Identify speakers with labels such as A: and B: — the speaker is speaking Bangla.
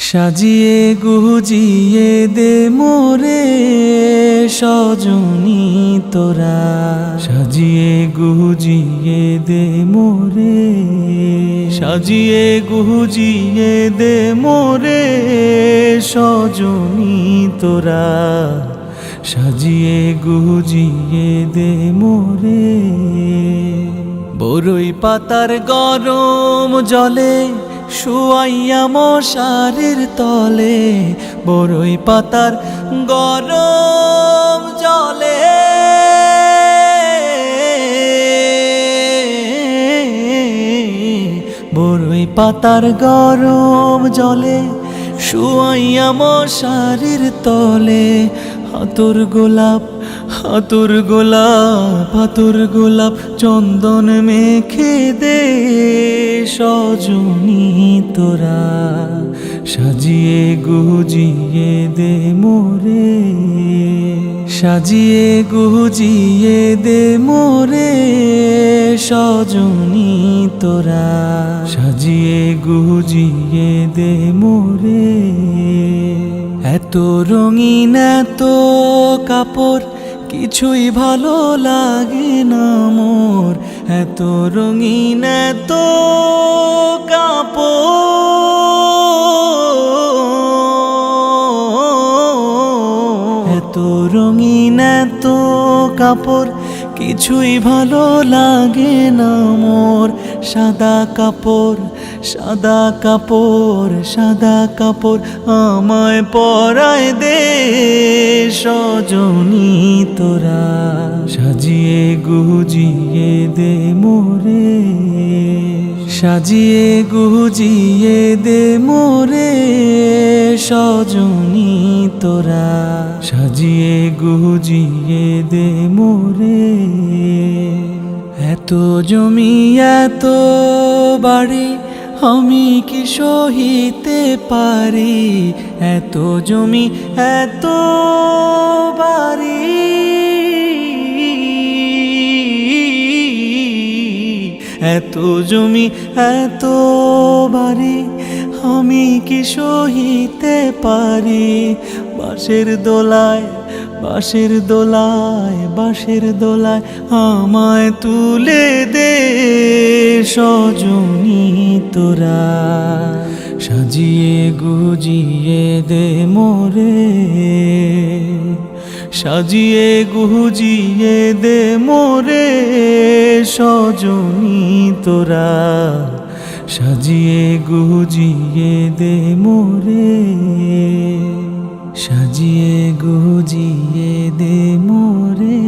A: সাজিয়ে গুজিয়ে দে মোরে সজনী তোরা, সাজিয়ে গুজিয়ে দে মোরে, সাজিয়ে গুজিয়ে দে মোরে সজনী তোরা, সাজিয়ে গুজিয়ে দে মোরে। বরই পাতার গরম জলে শুয়াইয়া মশারির তলে, বরই পাতার গরম জলে, বরই পাতার গরম জলে শুয়াইয়া মশারির তলে। হাতুর গোলাপ হাতুর গোলাপ হাতুর গোলাপ চন্দন মেখে দে সজনী তোরা, সাজিয়ে গুজিয়ে দে মোরে, সাজিয়ে গুজিয়ে দে মোরে সজনী তোরা, সাজিয়ে গুজিয়ে দে মোরে। এত রঙিন এত কাপড় কিছুই ভালো লাগে না মোর, এত রঙিন এত কাপড়, এত রঙিন এত কাপড় কিছুই ভালো লাগে না মোর। সাদা কাপড় সাদা কাপড় সাদা কাপড় আমায় পরায় দে সজনী তোরা, সাজিয়ে গুজিয়ে দে মোরে, সাজিয়ে গুজিয়ে দে মোরে সজনী তোরা, সাজিয়ে গুজিয়ে দে মোরে। এত জমি এত বাড়ি আমি কি সহিতে পারি, এত জমি এত বাড়ি, এত জমি এত বাড়ি আমি কি সহিতে পারি। বাঁশের দোলায় বাঁশের দোলায় বাঁশের দোলায় আমায় তুলে দে সজনী তোরা, সাজিয়ে গুজিয়ে দে মোরে, সাজিয়ে গুজিয়ে দে মোরে সজনী তোরা, সাজিয়ে গুজিয়ে দে মোরে, সাজিয়ে গুজিয়ে দে মোরে।